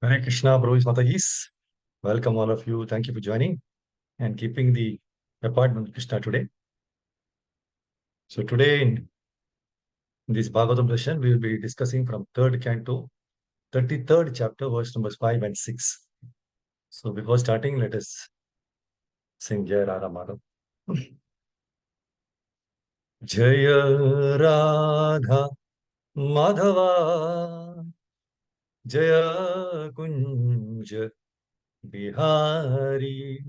Hare Krishna, Prabhu Matagis. Welcome all of you. Thank you for joining and keeping the appointment with Krishna today. So today in this Bhagavatam session, we will be discussing from third canto, 33rd chapter, verse numbers 5 and 6. So before starting, let us sing Jai Radha Madhav. Jaya Radha Madhava Jaya Kunja Bihari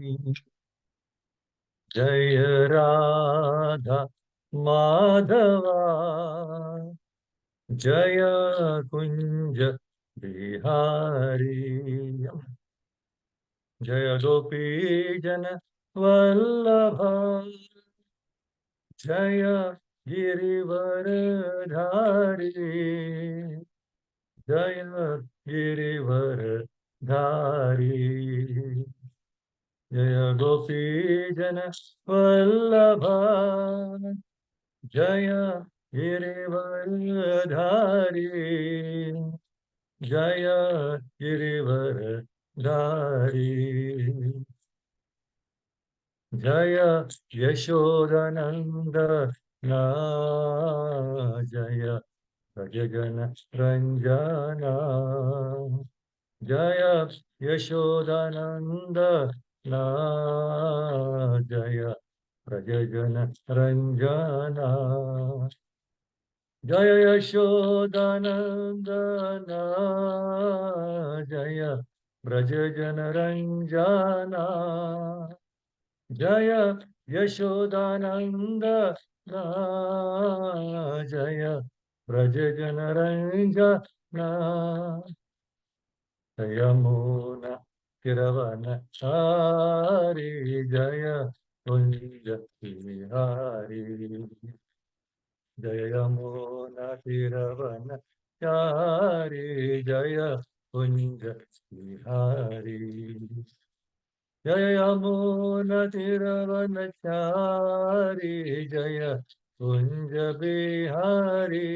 Jaya Radha Madhava Jaya Kunja Bihari Jaya Gopi Jana Vallabha Jaya Girivaradhari Jaya Girivaradhari Jaya Gopi Jana Vallabha Jaya Girivaradhari Jaya Girivaradhari Jaya Yashodananda Na Jaya Rajagana Ranjana Jaya Yashodananda Na Jaya Rajagana Ranjana Jaya Yashodanandana Jaya Brajajana Ranjana Jaya Yashodananda Jaya Brajajana Ranjana Yamuna Kiravana Hari Jaya Kunja Vihari Jaya Yamuna Tiravana Chari Jaya Kunja Vihari Jaya Yamuna Tiravana Chari Jaya Kunja Bihari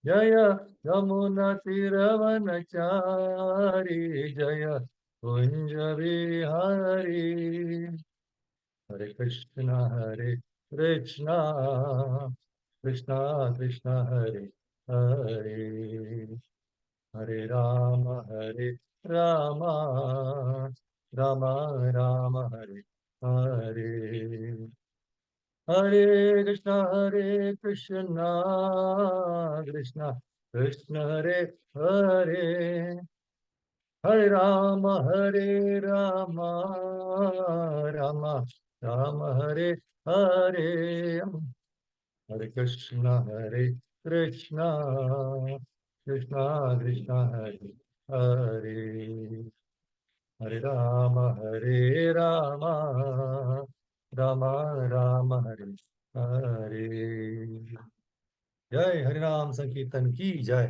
Jaya Yamuna Tiravana Chari Jaya Kunja Bihari Hare Krishna Krishna Krishna Hare Hare Hare Rama Rama Rama Hare Hare Hare Krishna Krishna Krishna Hare Hare Hare Rama Rama Rama Hare Hare Hare Krishna Krishna Krishna Hare Hare Hare Rama Rama Rama Hare Hare जय हरिनाम संकीर्तन की जय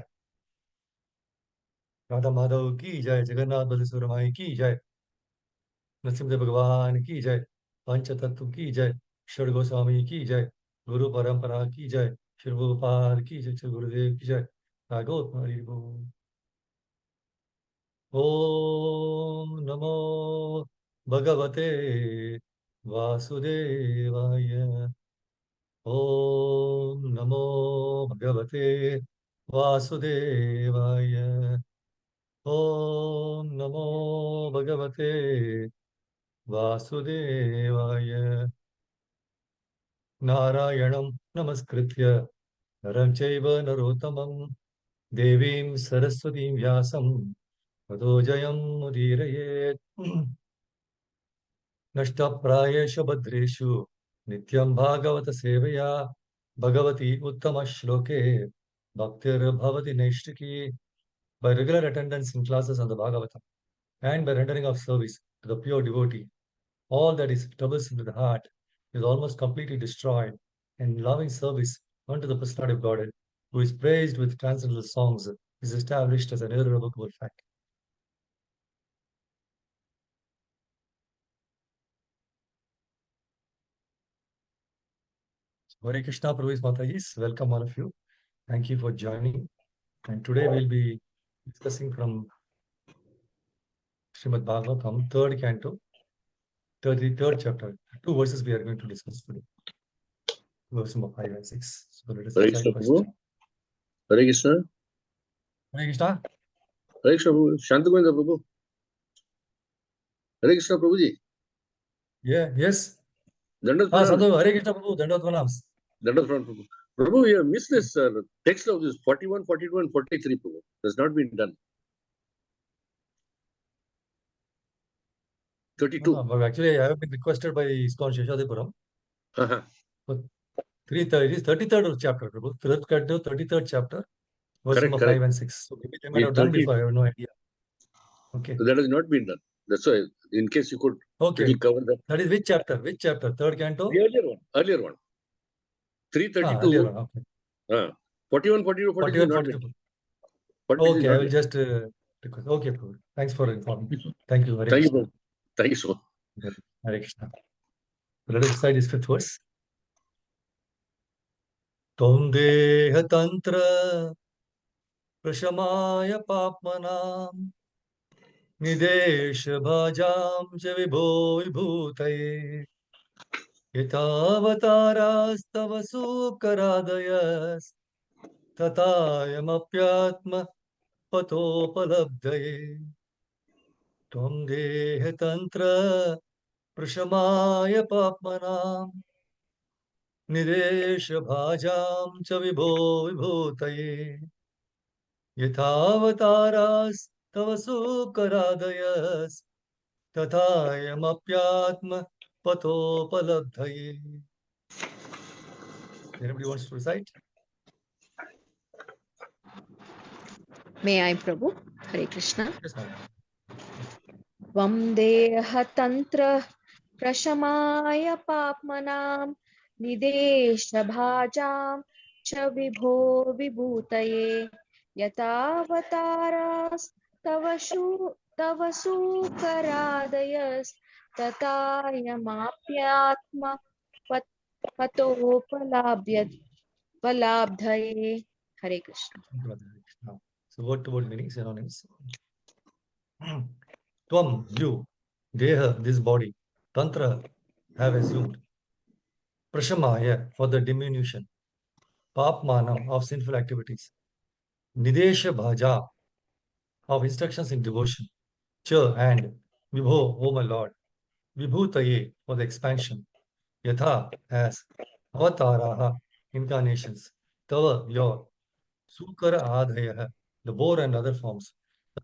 राधा माधव की जय जगन्नाथ बलसूर माई की जय नरसिंह भगवान की जय पंच तत्व की जय षड गोस्वामी की जय गुरु परंपरा की जय श्री गोपाल की जय श्री गुरुदेव की जय भागवत हरि बोल ओम नमो भगवते वासुदेवाय ओम नमो भगवते वासुदेवाय ओम नमो भगवते वासुदेवाय नारायणं नमस्कृत्य नरं चैव नरोत्तमं देवीं सरस्वतीं व्यासं ततो जयं मुदीरयेत् नष्टप्रायेषु भद्रेषु नित्यं भागवत सेवया Bhagwati उत्तमश्लोके भक्तिर्भवति नैष्टिकी. By regular attendance in classes on the Bhagavatam and by rendering of service to the pure devotee, all that is troublesome to the heart is almost completely destroyed, and loving service unto the personality of Godhead, who is praised with transcendental songs, is established as an irrevocable fact. Hare Krishna, Prabhu Matajis, welcome all of you. Thank you for joining. And today we'll be discussing from Srimad Bhagavatam, third canto, 33rd chapter. Two verses we are going to discuss today. Verse number 5 and 6. So let us Hare recite Krishna, first. Prabhu. Hare Krishna. Hare Krishna. Hare Krishna, Prabhu. Shantagovinda, Prabhu. Hare Krishna, Prabhuji. Yeah, yes. Dandat Ah, Pranam. Sadhu, Hare Krishna Prabhu, Dandavat Pranams. Dandat Pranam, Prabhu. Prabhu, you have missed this text of this 41, 42, and 43, Prabhu. That's not been done. 32. But actually, I have been requested by ISKCON Sheshadipuram. Uh-huh. But it is 33rd chapter, Prabhu. Third canto, 33rd chapter, verse Correct, number 5 correct. and 6. So maybe they might In have done 30, before, I have no idea. Okay. that has not been done. That's why, in case you could Okay. little cover that. That is which chapter? Which chapter? Third canto? The earlier one. Earlier one. Earlier 332. one. Okay. 41, 42, 43, 41, not been. 42. 43 is Okay, I not will yet. just request. Okay, Prabhu. Thanks for informing. Thank you, Hare Thank you, Krishna. Prabhu. Thank you so much. Hare Krishna. Let us recite this fifth verse. Tvam deha tantra prashamaya papmanam nidesha bhajam cha vibho vibhutaye yatavataras sukaradayas tatayamapyatma patopalabdhaye Tvam deha tantra prashamaya papmanam निदेश भाजां च विभो विभूतये यथावतारास्तव सुकरादयस् तथायमप्यात्म पथोपलब्धये. Anybody wants to recite? May I, Prabhu? Hare Krishna. Yes, ma'am. Vamdeha tantra prashamaya papmanam nidesha bhajam cha vibho vibhutaye yatavataras tava sukaradayas tatayamapyatma patopalabhyat palabdhaye. Hare Krishna. So word to word meaning synonyms. Tvam, you, deha, this body, tantra, have assumed, prashamaya, for the diminution, papmanam, of sinful activities, nidesha bhaja, of instructions in devotion, cha, and vibho, O my Lord, vibhutaye, for the expansion, yatha, as, avataraha, incarnations, tava, your, sukara adhayaha, the boar and other forms,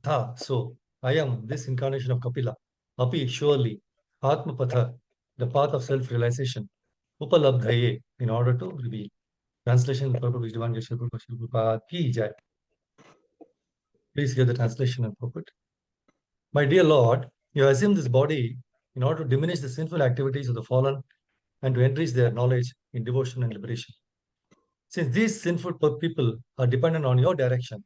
tatha, so, I am this incarnation of Kapila, api, surely, atmapatha, the path of self-realization, upalabdhaye, in order to reveal. Translation, purport, which Divine Geshe Prabhupada ki jai. Please hear the translation and purport. My dear Lord, you assume this body in order to diminish the sinful activities of the fallen and to enrich their knowledge in devotion and liberation. Since these sinful people are dependent on your direction,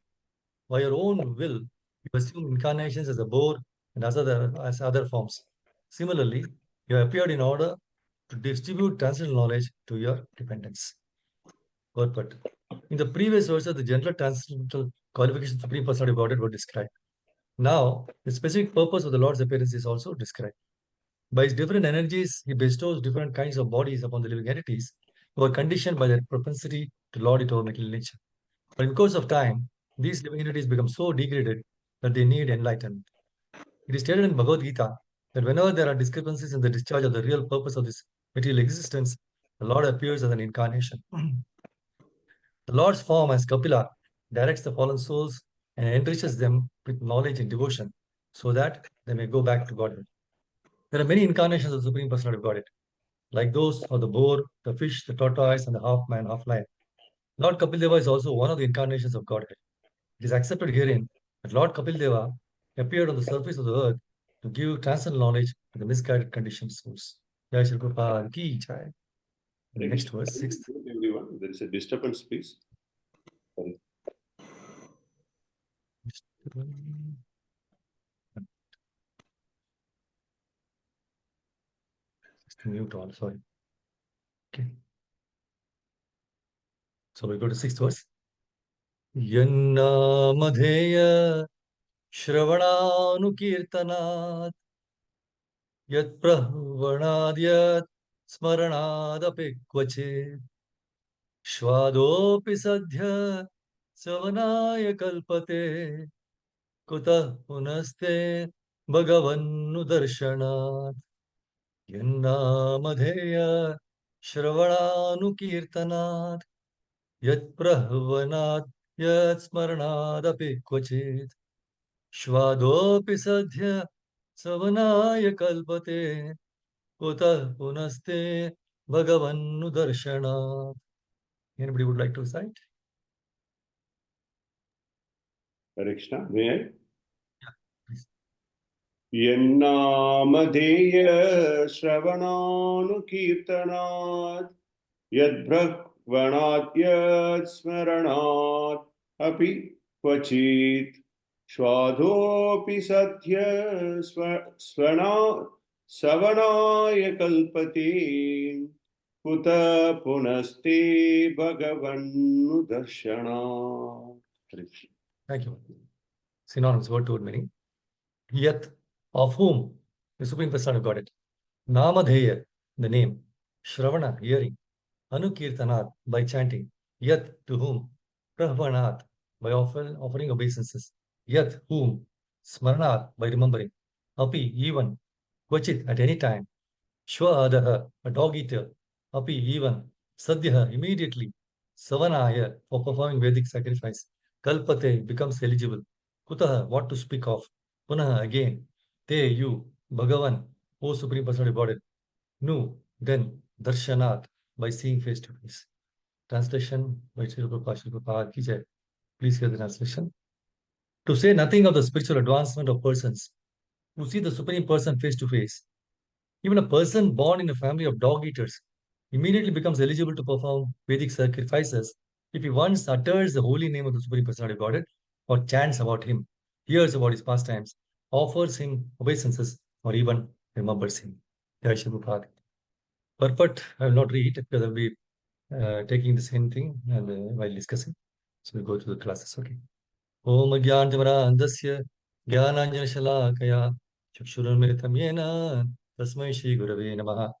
by your own will, you assume incarnations as a boar and as other forms. Similarly, you appeared in order to distribute transcendental knowledge to your dependents. Purport. In the previous verse, the general transcendental qualifications of Supreme Personality of Godhead were described. Now, the specific purpose of the Lord's appearance is also described. By his different energies, he bestows different kinds of bodies upon the living entities who are conditioned by their propensity to lord it over material nature. But in course of time, these living entities become so degraded that they need enlightenment. It is stated in Bhagavad Gita that whenever there are discrepancies in the discharge of the real purpose of this material existence, the Lord appears as an incarnation. The Lord's form as Kapila directs the fallen souls and enriches them with knowledge and devotion so that they may go back to Godhead. There are many incarnations of the Supreme Personality of Godhead, like those of the boar, the fish, the tortoise, and the half man, half lion. Lord Kapil Deva is also one of the incarnations of Godhead. It is accepted herein that Lord Kapil Deva appeared on the surface of the earth to give transcendental knowledge to the misguided conditioned souls. Jai Shri Prabhupada ki jai. Next verse, sixth. Everyone, there is a disturbance, please. Sorry. Just mute all, sorry. Okay. So we go to sixth verse. Yannamadheya Shravananukirtanat Yat Prahvanad Yat Smaranadapi Kvachit Shvadopi Sadhya Savanaya Kalpate Kutah Punaste Bhagavannu Darshanat Yannamadheya Shravananukirtanat Yat Prahvanat Yat Smaranadapi Kvachit Shvadopi Sadhya Savanaya Kalpate Kutah Punaste Bhagavannu Darshanat. Anybody would like to cite? Hare Krishna, may I? Please. Yannamadheya Shravananukirtanat Yadbhakvanat Yadsmaranat Api Kvachit Shvadopi Sadhya Savanaya Kalpate Kuta Punaste Bhagavannu Darshana. Thank you. Synonymous word to word meaning. Yat, of whom the Supreme Personality of Godhead. Namadheya, the name. Shravana, hearing. Anukirtanat, by chanting. Yat, to whom. Prahvanat, by offering obeisances. Yat, whom. Smaranat, by remembering. Api, even. Kvachit, at any time. Shvadaha, a dog eater. Api, even. Sadhya, immediately. Savanaya, for performing Vedic sacrifice. Kalpate, becomes eligible. Kutaha, what to speak of. Punaha, again. Te, you. Bhagavan, O Supreme Personality of Godhead. Nu, then. Darshanat, by seeing face to face. Translation by Sri Prabhupada ki jai. Please hear the translation. To say nothing of the spiritual advancement of persons who see the Supreme Person face to face, even a person born in a family of dog eaters immediately becomes eligible to perform Vedic sacrifices if he once utters the holy name of the Supreme Personality of Godhead, or chants about him, hears about his pastimes, offers him obeisances, or even remembers him. Jai Shri Prabhupada. Purport I will not read because I will be taking the same thing and while discussing. So we'll go to the classes. Okay. Om Gyanjamara Gyananjanashalakaya Chakshurunmiritam Yena Tasmai Shri Gurave Namaha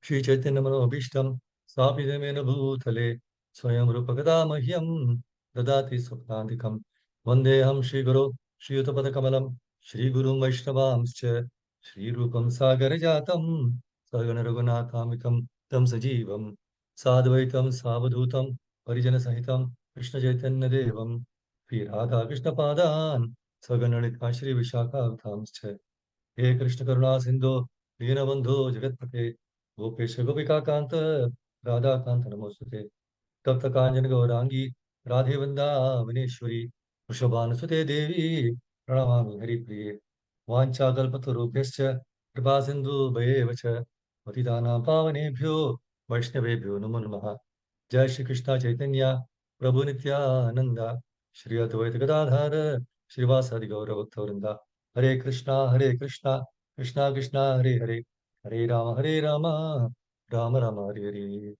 Shri Chaitanya Manobhishtam Sthapitamena Bhutale Swayam Rupakada Mahyam Dadati Swapnantikam Vandeham Shri Guru Shri Utapada Kamalam Shri Guru Vaishnavamscha Shri Rupam Sagarajatam Sagana Raghunathamikam Tam Sajivam Sadvaitam Savadhutam Parijana Sahitam Krishna Chaitanya Devam Shri Radha Krishna Padan Sagananita Shri Vishakha Avtamscha He Krishna Karuna Sindhu Dinabandhu Jagatpate Gopesh Gopika Kanta Radha Kanta Namosute Tapta Kanjana Gaurangi Radhe Vanda Vineshwari Vrishabhanusute Devi Pranamami Hari Priye Vancha Kalpatarubhyascha Kripa Sindhu Bhayevacha Patidana Pavanebhyo Vaishnavebhyo Namo Namaha Jai Shri Krishna Chaitanya Prabhu Nityananda Shri Advaita Gadadhara Srivasadi Gaura Bhaktavrinda Hare Krishna Krishna Krishna Hare Hare Hare Rama Rama Rama Hare Hare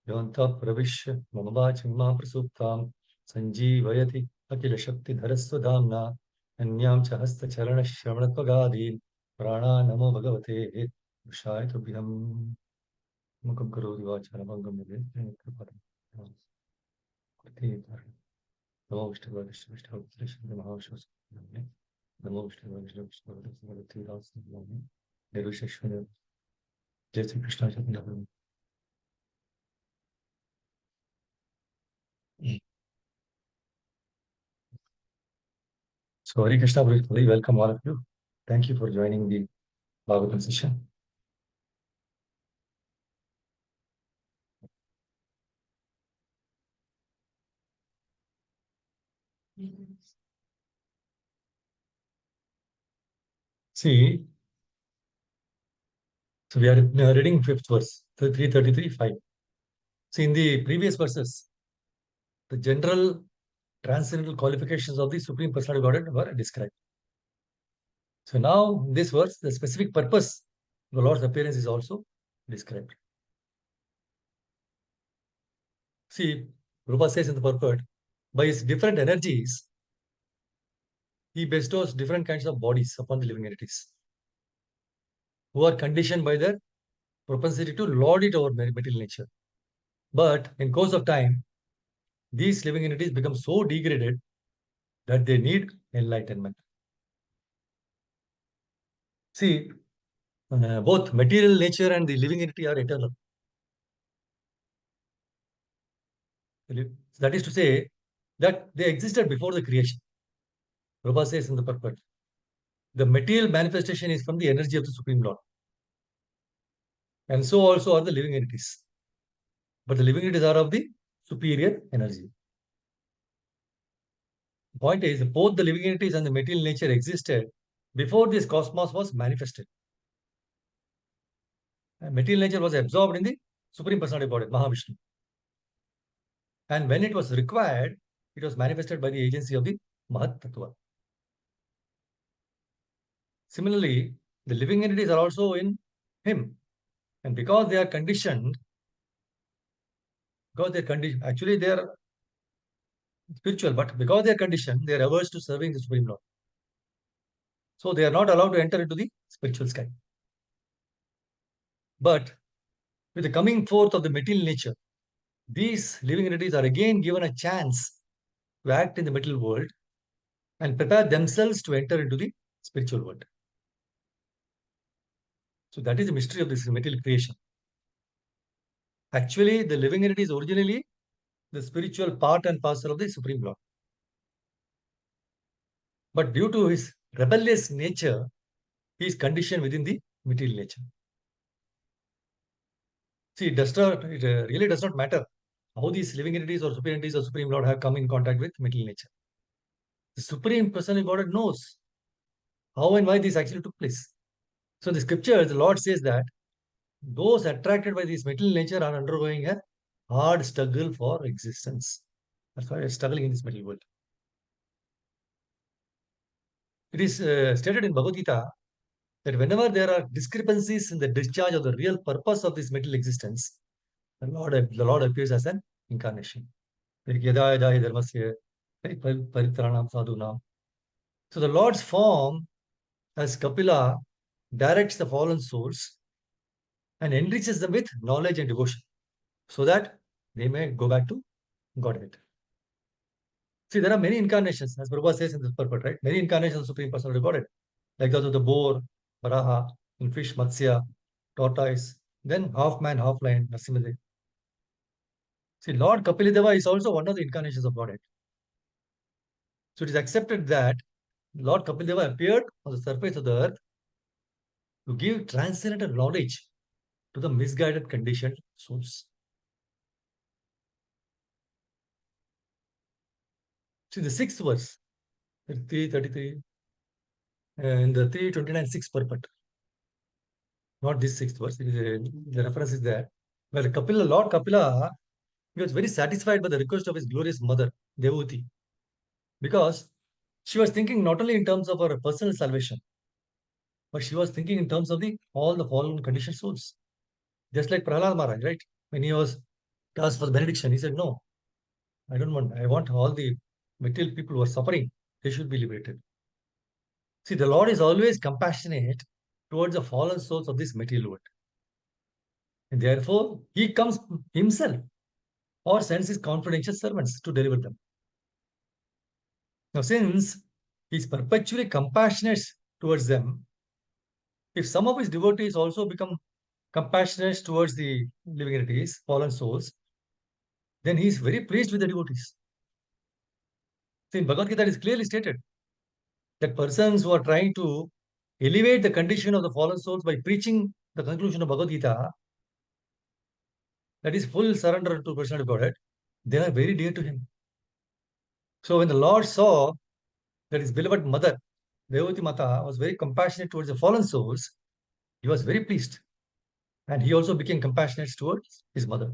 Yonta Pravishya Mama Vachima Prasuptam Sanjeevayati Akila Shakti Dharasvadhamna Anyam Chahasta Charana Shravanatvagadin Prana Namo Bhagavate Vishaya Tubhyam Mukam Karodi Vachana Bhangam Nide Kripadam Kurti Namo Vishnu Vishnu Vishnu Vishnu Mahashos Namo Vishnu Vishnu Vishnu Vishnu Das Namo Nirvisheshwara Jai Shri Krishna Chaitanya Prabhu. So Hare Krishna, very welcome all of you. Thank you for joining the Bhagavatam session. See, so we are reading fifth verse, 333:5. See, in the previous verses, the general transcendental qualifications of the Supreme Personality of Godhead were described. So now, in this verse, the specific purpose of the Lord's appearance is also described. See, Prabhupada says in the purport, by his different energies, he bestows different kinds of bodies upon the living entities who are conditioned by their propensity to lord it over material nature. But in course of time, these living entities become so degraded that they need enlightenment. See, both material nature and the living entity are eternal. That is to say that they existed before the creation. Prabhupada says in the purport, the material manifestation is from the energy of the Supreme Lord. And so also are the living entities. But the living entities are of the superior energy. The point is, both the living entities and the material nature existed before this cosmos was manifested. And material nature was absorbed in the Supreme Personality Body, Mahavishnu. And when it was required, it was manifested by the agency of the Mahat Tattva. Similarly, the living entities are also in him. And because they are conditioned, actually they are spiritual, but because they are conditioned, they are averse to serving the Supreme Lord. So they are not allowed to enter into the spiritual sky. But with the coming forth of the material nature, these living entities are again given a chance to act in the material world and prepare themselves to enter into the spiritual world. So that is the mystery of this material creation. Actually, the living entity is originally the spiritual part and parcel of the Supreme Lord. But due to his rebellious nature, he is conditioned within the material nature. See, it really does not matter how these living entities or super entities or Supreme Lord have come in contact with material nature. The Supreme Personality God knows how and why this actually took place. So in the scripture, the Lord says that those attracted by this material nature are undergoing a hard struggle for existence. That's why they're struggling in this material world. It is stated in Bhagavad Gita that whenever there are discrepancies in the discharge of the real purpose of this material existence, the Lord appears as an incarnation. So the Lord's form as Kapila directs the fallen souls and enriches them with knowledge and devotion so that they may go back to Godhead. See, there are many incarnations, as Prabhupada says in this purport, right? Many incarnations of Supreme Personality Godhead, like those of the boar, Varaha, in fish, Matsya, tortoise, then half man, half lion, Narasimha. See, Lord Kapilideva is also one of the incarnations of Godhead. So it is accepted that Lord Kapilideva appeared on the surface of the earth to give transcendental knowledge to the misguided conditioned souls. See the sixth verse, 333, and the 329 sixth purport. Not this sixth verse, the reference is there. Where Lord Kapila, he was very satisfied by the request of his glorious mother, Devuti, because she was thinking not only in terms of her personal salvation, but she was thinking in terms of all the fallen conditioned souls. Just like Prahlad Maharaj, right? When he was asked for the benediction, he said, no, I don't want, I want all the material people who are suffering, they should be liberated. See, the Lord is always compassionate towards the fallen souls of this material world. And therefore, he comes himself or sends his confidential servants to deliver them. Now, since he is perpetually compassionate towards them, if some of his devotees also become compassionate towards the living entities, fallen souls, then he is very pleased with the devotees. See, in Bhagavad Gita, it is clearly stated that persons who are trying to elevate the condition of the fallen souls by preaching the conclusion of Bhagavad Gita, that is full surrender to personal Godhead, they are very dear to him. So when the Lord saw that his beloved mother, Devati Mata, was very compassionate towards the fallen souls, he was very pleased. And he also became compassionate towards his mother.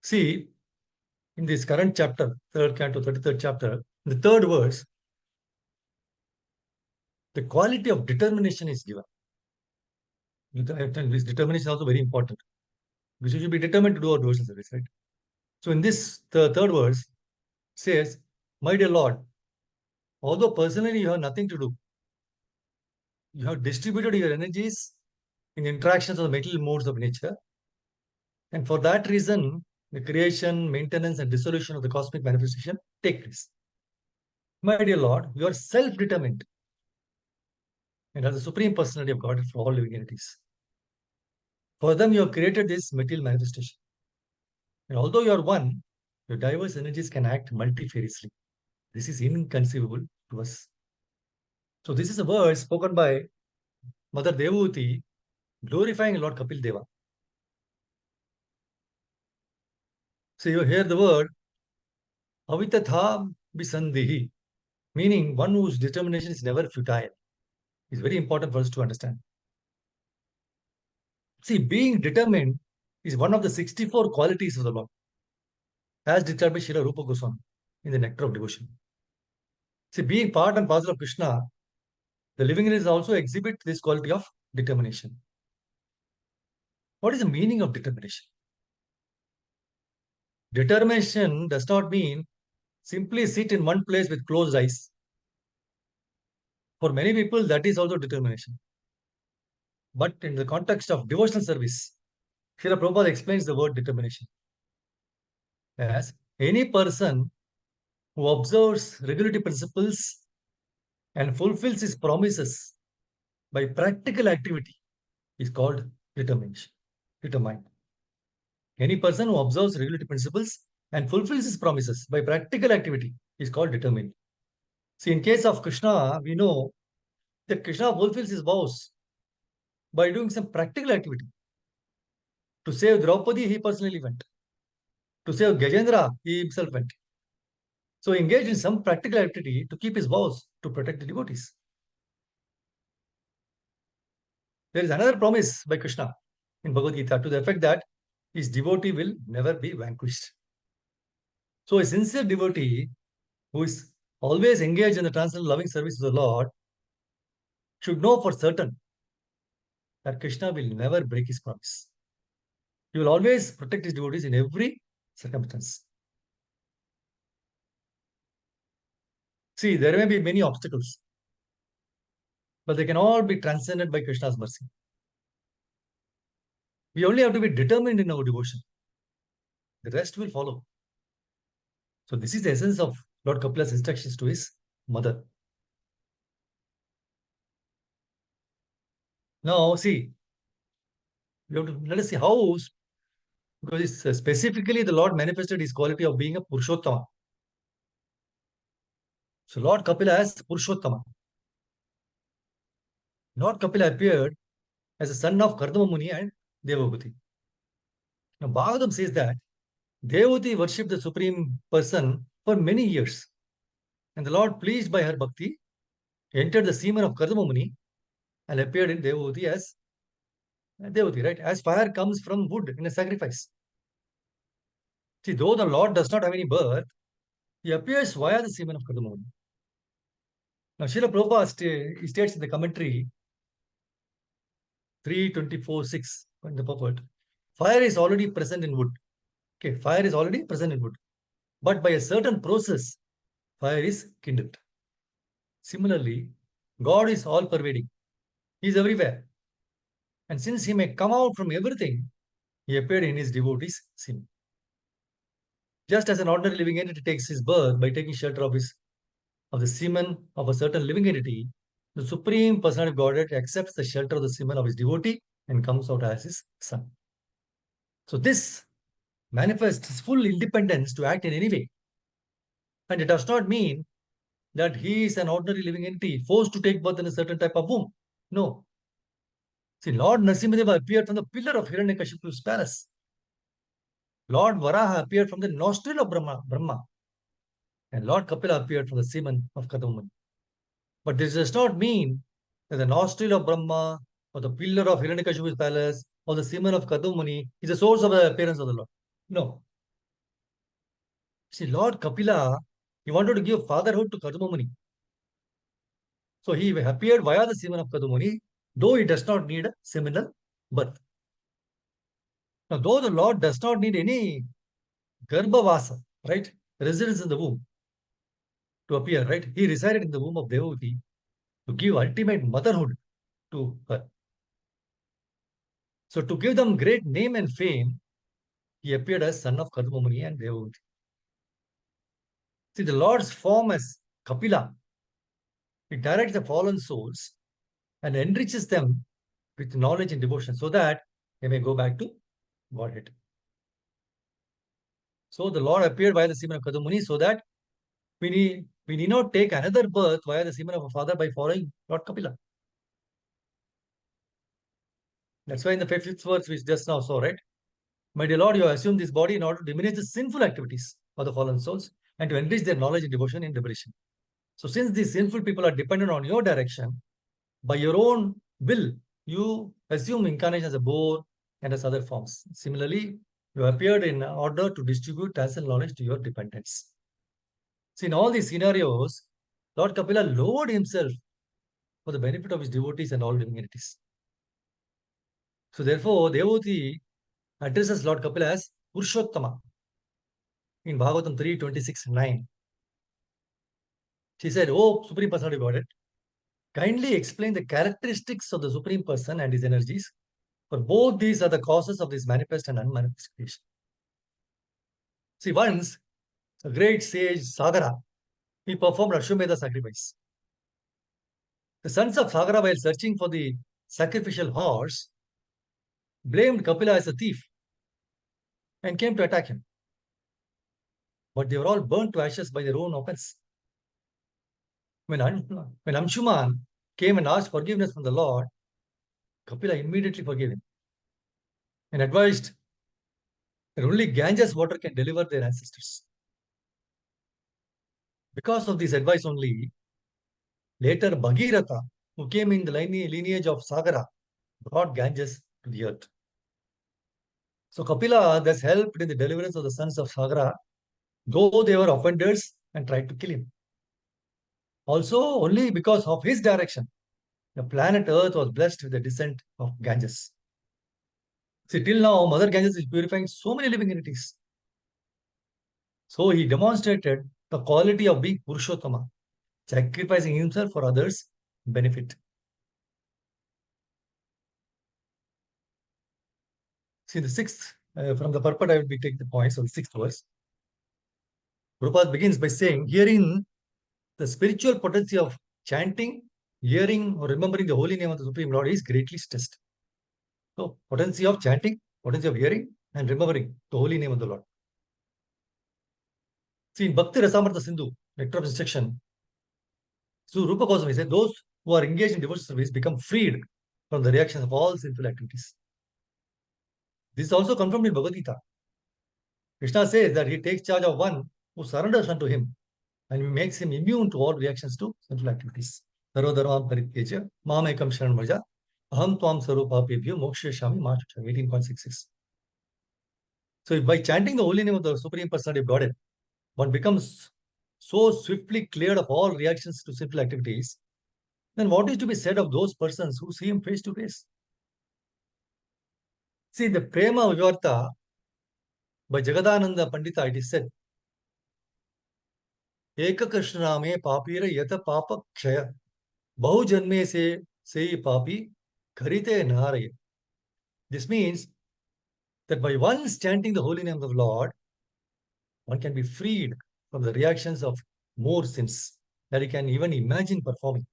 See, in this current chapter, 3rd Canto, 33rd chapter, the 3rd verse, the quality of determination is given. This determination is also very important. We should be determined to do our devotional service, right? So in this, the 3rd verse, says, my dear Lord, although personally you have nothing to do, you have distributed your energies in interactions of the material modes of nature. And for that reason, the creation, maintenance, and dissolution of the cosmic manifestation take place. My dear Lord, you are self-determined and are the supreme personality of God for all living entities. For them, you have created this material manifestation. And although you are one, your diverse energies can act multifariously. This is inconceivable to us. So this is a word spoken by Mother Devahuti glorifying Lord Kapil Deva. So you hear the word avitatha bisandhihi, meaning one whose determination is never futile. It's very important for us to understand. See, being determined is one of the 64 qualities of the Lord, as described by Srila Rupa Goswami in the Nectar of Devotion. See, being part and parcel of Krishna, the living entities also exhibit this quality of determination. What is the meaning of determination? Determination does not mean simply sit in one place with closed eyes. For many people, that is also determination. But in the context of devotional service, Srila Prabhupada explains the word determination as any person who observes regularity principles and fulfills his promises by practical activity is called determination. Determined. Any person who observes regularity principles and fulfills his promises by practical activity is called determined. See, in case of Krishna, we know that Krishna fulfills his vows by doing some practical activity. To save Draupadi, he personally went. To save Gajendra, he himself went. So engage in some practical activity to keep his vows to protect the devotees. There is another promise by Krishna in Bhagavad Gita to the effect that his devotee will never be vanquished. So a sincere devotee who is always engaged in the transcendental loving service of the Lord should know for certain that Krishna will never break his promise. He will always protect his devotees in every circumstance. See, there may be many obstacles, but they can all be transcended by Krishna's mercy. We only have to be determined in our devotion. The rest will follow. So this is the essence of Lord Kapila's instructions to his mother. Now, see, let us see how, because specifically the Lord manifested his quality of being a Purushottama. So Lord Kapila as Purushottama. Lord Kapila appeared as a son of Kardama Muni and Devahuti. Now Bhagavatam says that Devahuti worshipped the Supreme Person for many years. And the Lord, pleased by her bhakti, entered the semen of Kardama Muni and appeared in Devahuti as Devahuti, right? As fire comes from wood in a sacrifice. See, though the Lord does not have any birth, he appears via the semen of Kardama Muni. Now, Srila Prabhupada states in the commentary 324.6 in the purport, fire is already present in wood. Okay, fire is already present in wood. But by a certain process, fire is kindled. Similarly, God is all pervading. He is everywhere. And since he may come out from everything, he appeared in his devotees' semen. Just as an ordinary living entity takes his birth by taking shelter of the semen of a certain living entity, the Supreme Personality of Godhead accepts the shelter of the semen of his devotee and comes out as his son. So this manifests his full independence to act in any way. And it does not mean that he is an ordinary living entity forced to take birth in a certain type of womb. No. See, Lord Narasimhadeva appeared from the pillar of Hiranyakashipu's palace. Lord Varaha appeared from the nostril of Brahma. And Lord Kapila appeared from the semen of Kadamuni. But this does not mean that the nostril of Brahma or the pillar of Hiranyakashipu's palace or the semen of Kadamuni is the source of the appearance of the Lord. No. See, Lord Kapila, he wanted to give fatherhood to Kadamuni. So he appeared via the semen of Kadamuni, though he does not need a seminal birth. Now, though the Lord does not need any garbhavasa, right, residence in the womb, to appear, right? He resided in the womb of Devavati to give ultimate motherhood to her. So to give them great name and fame, he appeared as son of Kadmamuni and Devavati. See, the Lord's form as Kapila, he directs the fallen souls and enriches them with knowledge and devotion so that they may go back to Godhead. So the Lord appeared via the semen of Kadmamuni so that we need not take another birth via the semen of a father by following Lord Kapila. That's why in the fifth verse, which just now saw, right? My dear Lord, you have assumed this body in order to diminish the sinful activities of the fallen souls and to enrich their knowledge and devotion in liberation. So since these sinful people are dependent on your direction, by your own will, you assume incarnation as a boar and as other forms. Similarly, you appeared in order to distribute transcendental knowledge to your dependents. See, in all these scenarios, Lord Kapila lowered himself for the benefit of his devotees and all living entities. So therefore, Devoti addresses Lord Kapila as Purushottama in Bhagavatam 3:26-9. She said, "Oh, Supreme Personality of Godhead, kindly explain the characteristics of the Supreme Person and his energies, for both these are the causes of this manifest and unmanifest creation." See, once a great sage, Sagara, he performed Ashwamedha sacrifice. The sons of Sagara, while searching for the sacrificial horse, blamed Kapila as a thief and came to attack him. But they were all burnt to ashes by their own offense. When Anshuman came and asked forgiveness from the Lord, Kapila immediately forgave him and advised that only Ganges water can deliver their ancestors. Because of this advice only, later Bhagirath, who came in the lineage of Sagara, brought Ganges to the earth. So Kapila thus helped in the deliverance of the sons of Sagara, though they were offenders and tried to kill him. Also, only because of his direction, the planet Earth was blessed with the descent of Ganges. See, till now, Mother Ganges is purifying so many living entities. So he demonstrated the quality of being Purushottama, sacrificing himself for others' benefit. See, the sixth, from the purport, I will be taking the points of the sixth verse. Prabhupada begins by saying, herein the spiritual potency of chanting, hearing, or remembering the holy name of the Supreme Lord is greatly stressed. So, potency of chanting, potency of hearing, and remembering the holy name of the Lord. See, in Bhakti Rasamrta Sindhu, Nectar of Instruction, so Rupa Goswami said, those who are engaged in devotional service become freed from the reactions of all sinful activities. This is also confirmed in Bhagavad Gita. Krishna says that he takes charge of one who surrenders unto him and makes him immune to all reactions to sinful activities. Sarvodharmam parityeja, mamekam sharanam vraja, aham tvam sarupapebhyo mokshayashami ma chucha. 18.66. So by chanting the holy name of the Supreme Personality of Godhead, one becomes so swiftly cleared of all reactions to sinful activities, then what is to be said of those persons who see him face to face? See, the Prema Vivarta by Jagadananda Pandita, it is said, Eka Krishname papira yata papa kshaya, bahu janme se papi karite naraya. This means that by once chanting the holy name of the Lord, one can be freed from the reactions of more sins that he can even imagine performing.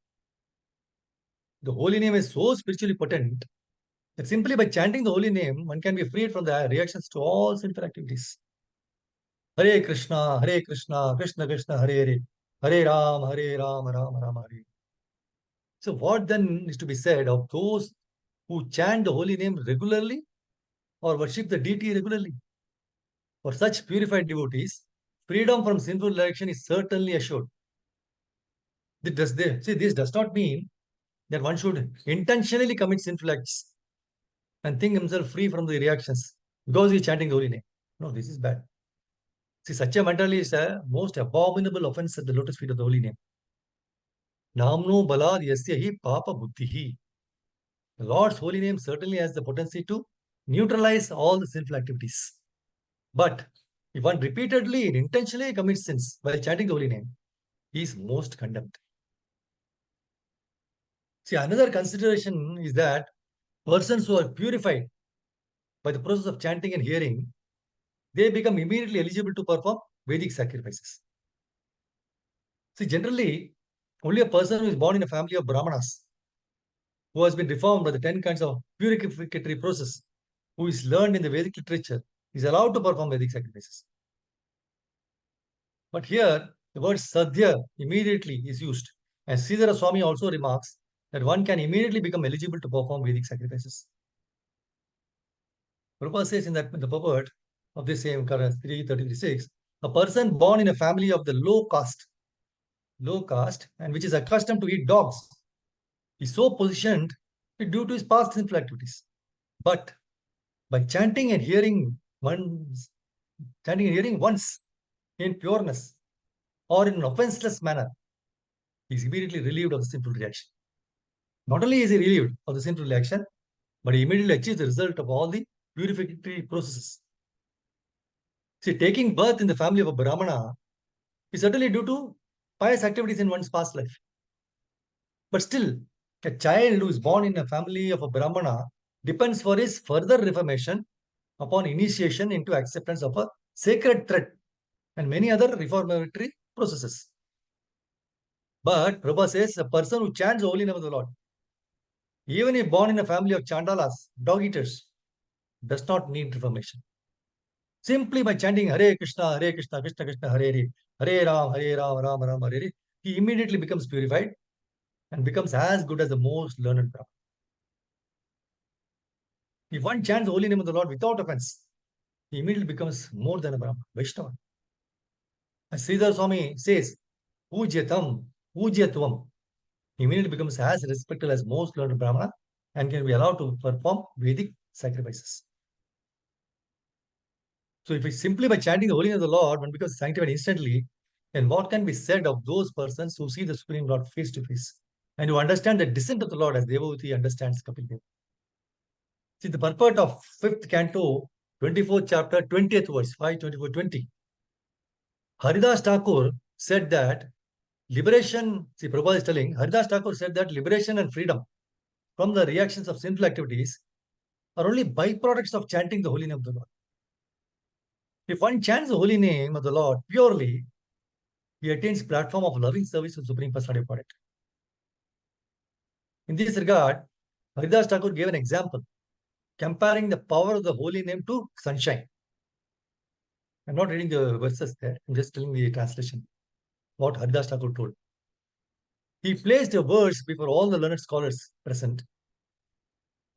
The holy name is so spiritually potent that simply by chanting the holy name, one can be freed from the reactions to all sinful activities. Hare Krishna, Krishna Krishna, Hare Hare, Hare Ram, Ram Ram, Hare. So what then is to be said of those who chant the holy name regularly or worship the deity regularly? For such purified devotees, freedom from sinful direction is certainly assured. This does not mean that one should intentionally commit sinful acts and think himself free from the reactions because he is chanting the holy name. No, this is bad. See, such a mentality is a most abominable offense at the lotus feet of the holy name. Namno balad yasya hi papa buddhihi. The Lord's holy name certainly has the potency to neutralize all the sinful activities. But if one repeatedly and intentionally commits sins while chanting the holy name, he is most condemned. See, another consideration is that persons who are purified by the process of chanting and hearing, they become immediately eligible to perform Vedic sacrifices. See, generally, only a person who is born in a family of Brahmanas, who has been reformed by the 10 kinds of purificatory process, who is learned in the Vedic literature, is allowed to perform Vedic sacrifices. But here, the word sadhya immediately is used. And Sridhara Swami also remarks that one can immediately become eligible to perform Vedic sacrifices. Prabhupada says in that the purport of this same Kara 336, a person born in a family of the low caste, and which is accustomed to eat dogs, is so positioned due to his past sinful activities. But by chanting and hearing once in pureness or in an offenseless manner, he is immediately relieved of the sinful reaction. Not only is he relieved of the sinful reaction, but he immediately achieves the result of all the purificatory processes. See, taking birth in the family of a Brahmana is certainly due to pious activities in one's past life. But still, a child who is born in a family of a Brahmana depends for his further reformation upon initiation into acceptance of a sacred thread and many other reformatory processes. But Prabhupada says a person who chants the holy name of the Lord, even if born in a family of chandalas, dog eaters, does not need reformation. Simply by chanting Hare Krishna, Krishna Krishna, Hare Ram, Ram Ram, Hare Hare, he immediately becomes purified and becomes as good as the most learned Brahman. If one chants the holy name of the Lord without offense, he immediately becomes more than a Brahman, Vaishnava. As Sridhar Swami says, Pujyatam, Pujyatvam, he immediately becomes as respected as most learned Brahmana and can be allowed to perform Vedic sacrifices. So if it's simply by chanting the holy name of the Lord, one becomes sanctified instantly, then what can be said of those persons who see the Supreme Lord face to face and who understand the descent of the Lord as Devavati understands Kapil Dev? See, the purport of 5th Canto, 24th chapter, 20th verse, 5:24-20. Haridas Thakur said that liberation, see, Prabhupada is telling, Haridas Thakur said that liberation and freedom from the reactions of sinful activities are only byproducts of chanting the holy name of the Lord. If one chants the holy name of the Lord purely, he attains platform of loving service to the Supreme Personality of Godhead. In this regard, Haridas Thakur gave an example, comparing the power of the holy name to sunshine. I'm not reading the verses there, I'm just telling the translation, what Haridas Thakur told. He placed a verse before all the learned scholars present,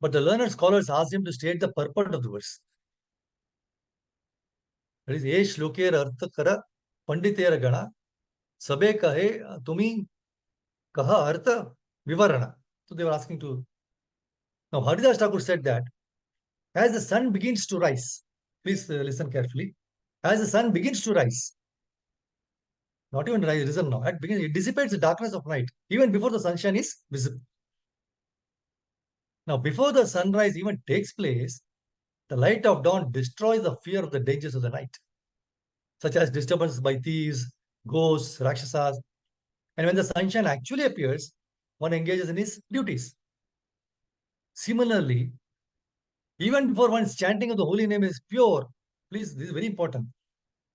but the learned scholars asked him to state the purport of the verse. That is, Ye Shloker Arthakara Panditera Gana Sabe Kahe Tumi Kaha Artha Vivarana. So they were asking to. Now Haridas Thakur said that as the sun begins to rise, please listen carefully. As the sun begins to rise, not even risen now, it dissipates the darkness of night, even before the sunshine is visible. Now, before the sunrise even takes place, the light of dawn destroys the fear of the dangers of the night, such as disturbance by thieves, ghosts, rakshasas. And when the sunshine actually appears, one engages in his duties. Similarly, even before one's chanting of the holy name is pure, please, this is very important.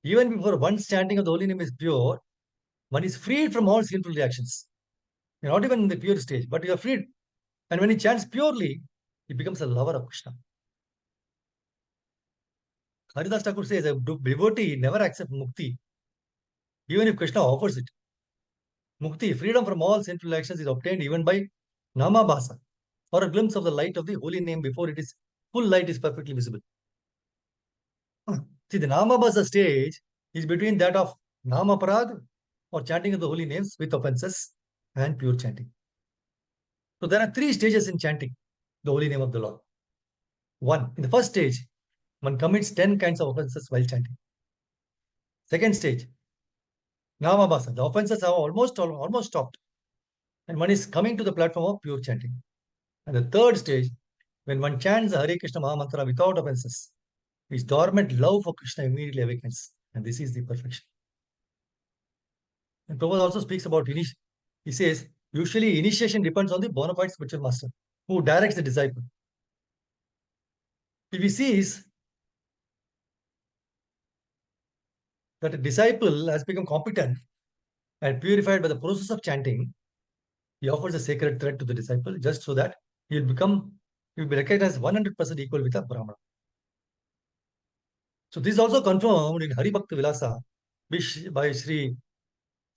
Even before one's chanting of the holy name is pure, one is freed from all sinful reactions. You're not even in the pure stage, but you are freed. And when he chants purely, he becomes a lover of Krishna. Haridas Thakur says a devotee never accepts mukti, even if Krishna offers it. Mukti, freedom from all sinful actions, is obtained even by namabhasa, or a glimpse of the light of the holy name before it is full light is perfectly visible. See, the namabhasa stage is between that of namaparad, or chanting of the holy names with offenses, and pure chanting. So there are 3 stages in chanting the holy name of the Lord. 1, in the first stage, one commits 10 kinds of offenses while chanting. Second stage, namabhasa, the offenses are almost stopped, and one is coming to the platform of pure chanting. And the third stage, when one chants the Hare Krishna Mahamantra without offenses, his dormant love for Krishna immediately awakens, and this is the perfection. And Prabhupada also speaks about he says, usually initiation depends on the bona fide spiritual master who directs the disciple. If he sees that a disciple has become competent and purified by the process of chanting, he offers a sacred thread to the disciple just so that he will be recognized 100% equal with a Brahmana. So this is also confirmed in Hari Bhakti Vilasa by Sri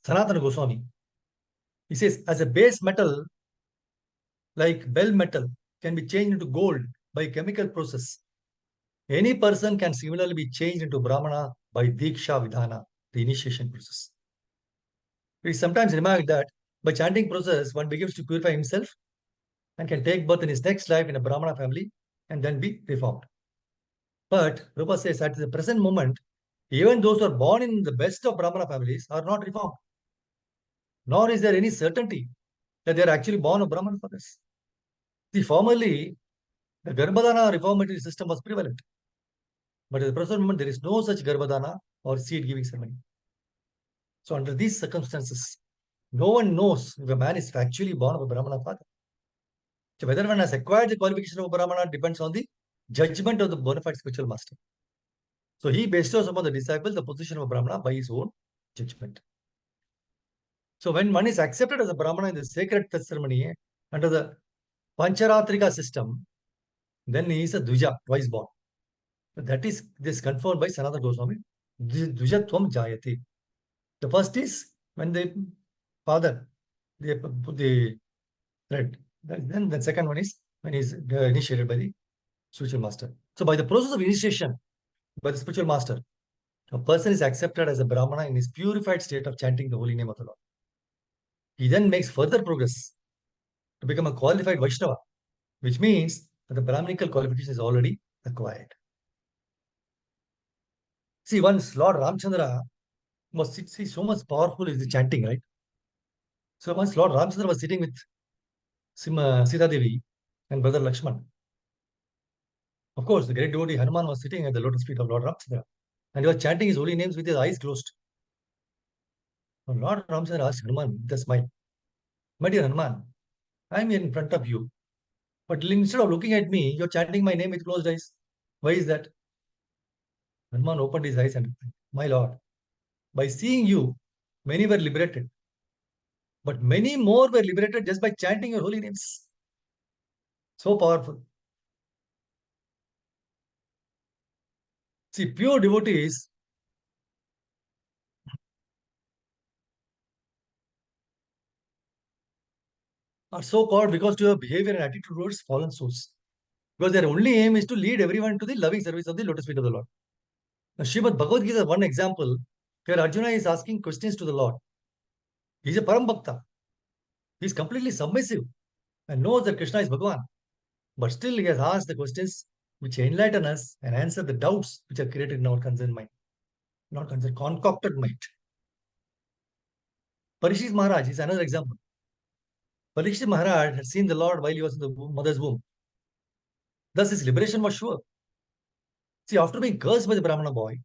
Sanatana Goswami. He says, as a base metal, like bell metal, can be changed into gold by chemical process, any person can similarly be changed into Brahmana by Diksha Vidhana, the initiation process. We sometimes remark that by chanting process, one begins to purify himself and can take birth in his next life in a Brahmana family and then be reformed. But Prabhupada says at the present moment, even those who are born in the best of Brahmana families are not reformed. Nor is there any certainty that they are actually born of Brahmana fathers. See, formerly, the Garbhadana reformatory system was prevalent. But at the present moment, there is no such Garbhadana or seed giving ceremony. So, under these circumstances, no one knows if a man is actually born of a Brahmana father. So, whether one has acquired the qualification of a Brahmana depends on the judgment of the bona fide spiritual master. So, he bestows upon the disciple the position of a Brahmana by his own judgment. So, when one is accepted as a Brahmana in the sacred ceremony under the Pancharatrika system, then he is a Dvija, twice born. That is this confirmed by Sanatana Goswami. Dvijatvam Jayati. The first is when the father they put the thread. Then the second one is when he's initiated by the spiritual master. So by the process of initiation by the spiritual master, a person is accepted as a Brahmana in his purified state of chanting the holy name of the Lord. He then makes further progress to become a qualified Vaishnava, which means that the Brahminical qualification is already acquired. See, once Lord Ramachandra was so much powerful is the chanting, right? So once Lord Ramachandra was sitting with Sita Devi and brother Lakshman. Of course, the great devotee Hanuman was sitting at the lotus feet of Lord Ramachandra and he was chanting his holy names with his eyes closed. And Lord Ramachandra asked Hanuman with a smile, my dear Hanuman, I am here in front of you, but instead of looking at me, you're chanting my name with closed eyes. Why is that? Hanuman opened his eyes and replied, my Lord, by seeing you, many were liberated, but many more were liberated just by chanting your holy names. So powerful. See, pure devotees are so called because to have behavior and attitude towards fallen souls. Because their only aim is to lead everyone to the loving service of the lotus feet of the Lord. Now, Srimad Bhagavad Gita is one example where Arjuna is asking questions to the Lord. He is a Param Bhakta. He is completely submissive and knows that Krishna is Bhagavan. But still, he has asked the questions which enlighten us and answer the doubts which are created in our concerned mind. Not concerned, concocted mind. Parikshit Maharaj is another example. Parikshit Maharaj had seen the Lord while he was in the mother's womb. Thus, his liberation was sure. See, after being cursed by the Brahmana boy,